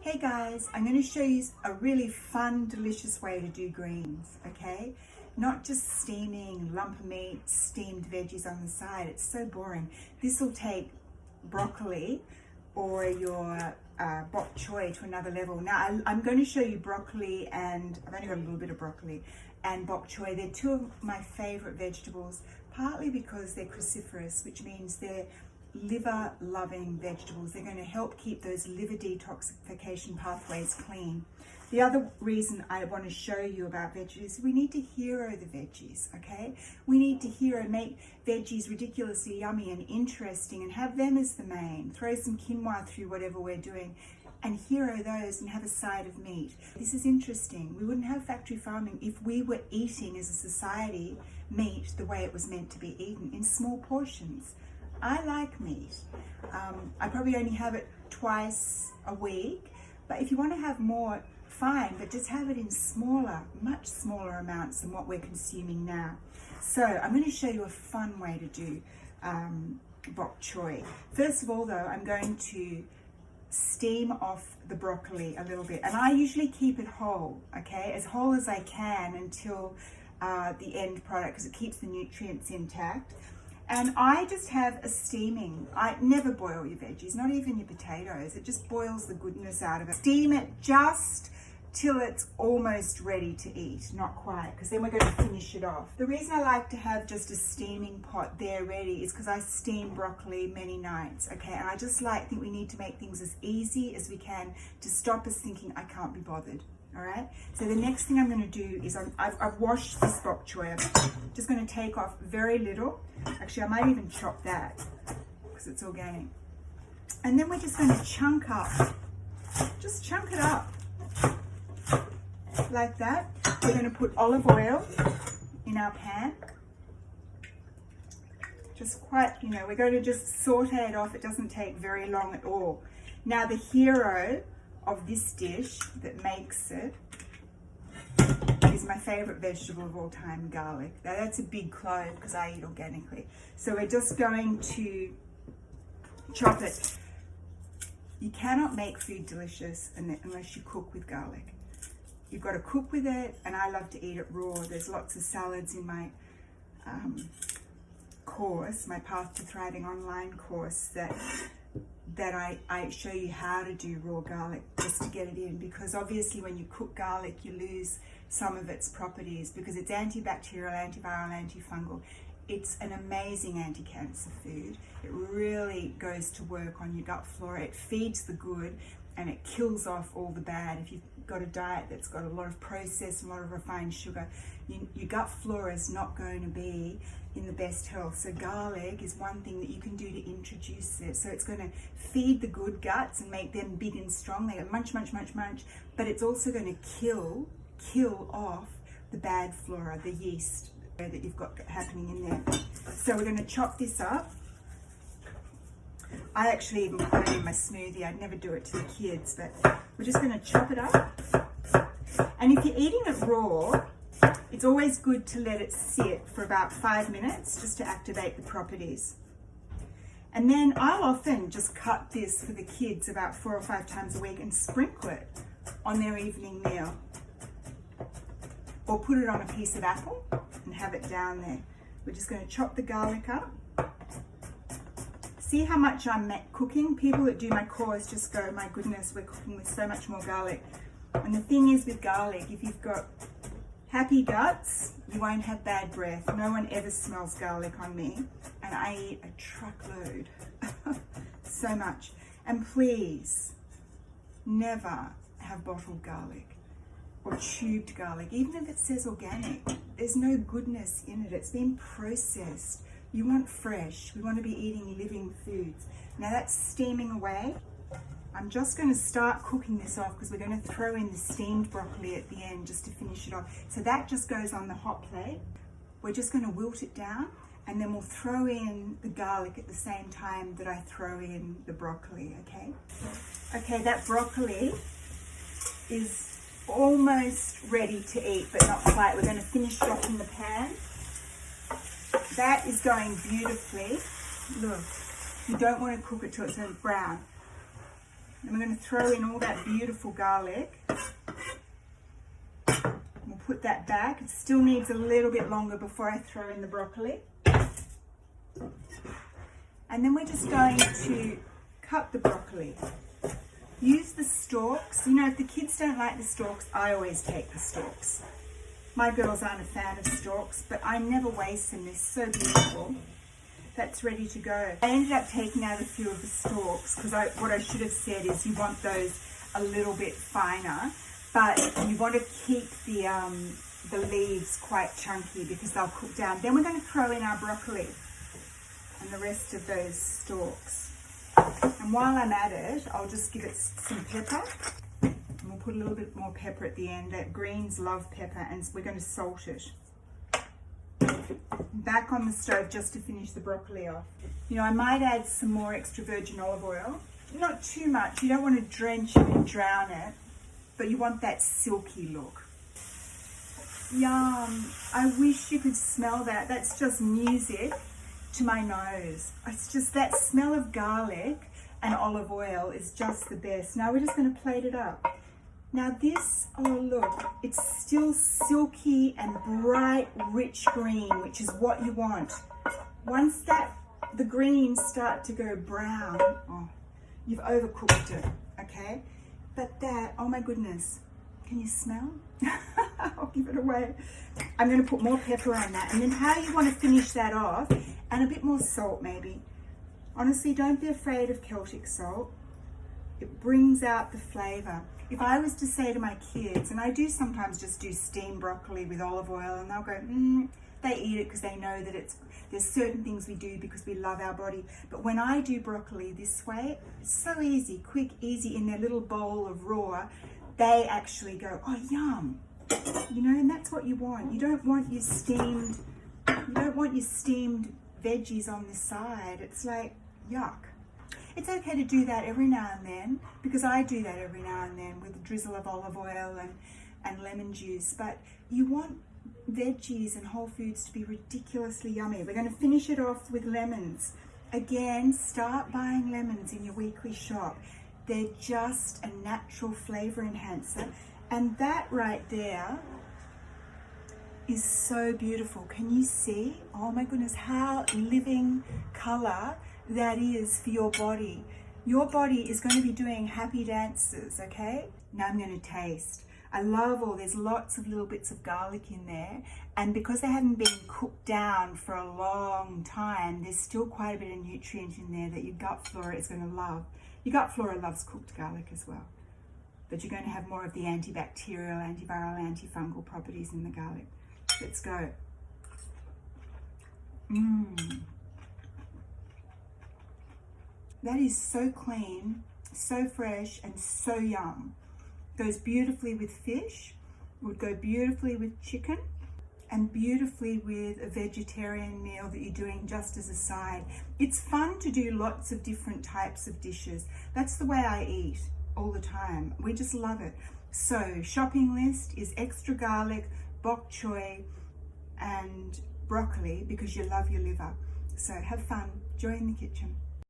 Hey guys, I'm going to show you a really fun, delicious way to do greens, okay? Not just steaming lump of meat, steamed veggies on the side. It's so boring. This will take broccoli or your bok choy to another level. Now, I'm going to show you broccoli, and I've only got a little bit of broccoli, and bok choy. They're two of my favorite vegetables, partly because they're cruciferous, which means they're liver loving vegetables. They're going to help keep those liver detoxification pathways clean. The other reason I want to show you about veggies is we need to hero the veggies, okay? We need to make veggies ridiculously yummy and interesting and have them as the main. Throw some quinoa through whatever we're doing and hero those and have a side of meat. This is interesting. We wouldn't have factory farming if we were eating as a society meat the way it was meant to be eaten, in small portions. I like meat. I probably only have it twice a week, but if you want to have more, fine, but just have it in smaller, much smaller amounts than what we're consuming now. So I'm going to show you a fun way to do bok choy. First of all though, I'm going to steam off the broccoli a little bit, and I usually keep it whole, okay, as whole as I can until the end product, because it keeps the nutrients intact. And I just have a steaming. I never boil your veggies, not even your potatoes. It just boils the goodness out of it. Steam it just till it's almost ready to eat, not quite, because then we're going to finish it off. The reason I like to have just a steaming pot there ready is because I steam broccoli many nights, okay? And I just think we need to make things as easy as we can to stop us thinking, I can't be bothered. All right, so the next thing I'm going to do is I've washed this bok choy. I'm just going to take off very little. Actually, I might even chop that because it's organic. And then we're just going to chunk up, just chunk it up like that. We're going to put olive oil in our pan. Just quite, we're going to just saute it off. It doesn't take very long at all. Now the hero of this dish that makes it is my favorite vegetable of all time, garlic. Now that's a big clove because I eat organically. So we're just going to chop it. You cannot make food delicious unless you cook with garlic. You've got to cook with it, and I love to eat it raw. There's lots of salads in my course, my Path to Thriving online course, that I show you how to do raw garlic just to get it in, because obviously when you cook garlic you lose some of its properties because it's antibacterial, antiviral, antifungal. It's an amazing anti-cancer food. It really goes to work on your gut flora. It feeds the good and it kills off all the bad. If you've got a diet that's got a lot of processed and a lot of refined sugar, your gut flora is not going to be in the best health. So garlic is one thing that you can do to introduce it. So it's going to feed the good guts and make them big and strong. They go munch, munch, munch, munch, but it's also going to kill off the bad flora, the yeast that you've got happening in there. So we're going to chop this up. I actually even put it in my smoothie. I'd never do it to the kids, but we're just going to chop it up. And if you're eating it raw, it's always good to let it sit for about 5 minutes just to activate the properties. And then I'll often just cut this for the kids about 4 or 5 times a week and sprinkle it on their evening meal. Or put it on a piece of apple and have it down there. We're just going to chop the garlic up. See how much I'm cooking? People that do my course just go, my goodness, we're cooking with so much more garlic. And the thing is with garlic, if you've got happy guts, you won't have bad breath. No one ever smells garlic on me, and I eat a truckload. So much. And please, never have bottled garlic or tubed garlic, even if it says organic. There's no goodness in it. It's been processed. You want fresh. We want to be eating living foods. Now that's steaming away. I'm just going to start cooking this off because we're going to throw in the steamed broccoli at the end just to finish it off. So that just goes on the hot plate. We're just going to wilt it down, and then we'll throw in the garlic at the same time that I throw in the broccoli, okay? Okay, that broccoli is almost ready to eat, but not quite. We're going to finish it off in the pan. That is going beautifully. Look, you don't want to cook it till it's brown. And we're going to throw in all that beautiful garlic. We'll put that back. It still needs a little bit longer before I throw in the broccoli. And then we're just going to cut the broccoli. Use the stalks. You know, if the kids don't like the stalks, I always take the stalks. My girls aren't a fan of stalks, but I never waste them. They're so beautiful. That's ready to go. I ended up taking out a few of the stalks because what I should have said is you want those a little bit finer, but you want to keep the leaves quite chunky because they'll cook down. Then we're going to throw in our broccoli and the rest of those stalks. And while I'm at it, I'll just give it some pepper. And we'll put a little bit more pepper at the end. That greens love pepper, and we're going to salt it. Back on the stove just to finish the broccoli off. You know, I might add some more extra virgin olive oil. Not too much. You don't want to drench it and drown it, but you want that silky look. Yum. I wish you could smell that. That's just music to my nose. It's just that smell of garlic and olive oil is just the best. Now we're just going to plate it up. Now this, oh look, it's still silky and bright, rich green, which is what you want. Once the greens start to go brown, oh, you've overcooked it, okay? But that, oh my goodness, can you smell? I'll give it away. I'm going to put more pepper on that. And then how you want to finish that off, and a bit more salt maybe. Honestly, don't be afraid of Celtic salt. It brings out the flavour. If I was to say to my kids, and I do sometimes just do steamed broccoli with olive oil, and they'll go, they eat it because they know that there's certain things we do because we love our body. But when I do broccoli this way, it's so easy, quick, easy, in their little bowl of raw, they actually go, oh, yum. You know, and that's what you want. You don't want your steamed veggies on the side. It's like, yuck. It's okay to do that every now and then, because I do that every now and then with a drizzle of olive oil and lemon juice. But you want veggies and whole foods to be ridiculously yummy. We're going to finish it off with lemons. Again, start buying lemons in your weekly shop. They're just a natural flavor enhancer. And that right there is so beautiful. Can you see? Oh my goodness, how living color that is for your body. Your body is going to be doing happy dances, okay? Now I'm going to taste. I love there's lots of little bits of garlic in there, and because they haven't been cooked down for a long time, there's still quite a bit of nutrient in there that your gut flora is going to love. Your gut flora loves cooked garlic as well, but you're going to have more of the antibacterial, antiviral, antifungal properties in the garlic. Let's go. That is so clean, so fresh, and so yum. Goes beautifully with fish, would go beautifully with chicken, and beautifully with a vegetarian meal that you're doing just as a side. It's fun to do lots of different types of dishes. That's the way I eat all the time. We just love it. So, shopping list is extra garlic, bok choy, and broccoli, because you love your liver. So have fun, join the kitchen.